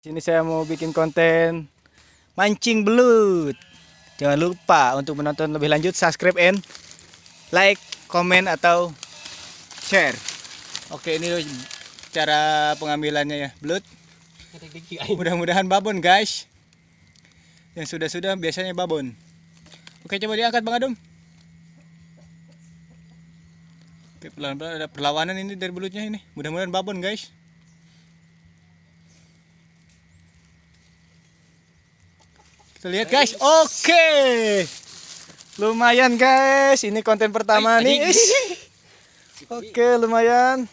Sini saya mau bikin konten mancing belut. Jangan lupa untuk menonton lebih lanjut, subscribe and like, komen atau share. Oke, ini cara pengambilannya ya, belut. Mudah-mudahan babon guys. Yang sudah biasanya babon. Oke, coba diangkat Bang Adum. Oke, pelan-pelan ada perlawanan ini dari belutnya ini. Mudah-mudahan babon guys. Kita lihat guys. Oke. Lumayan guys. Ini konten pertama nih. Oke, lumayan.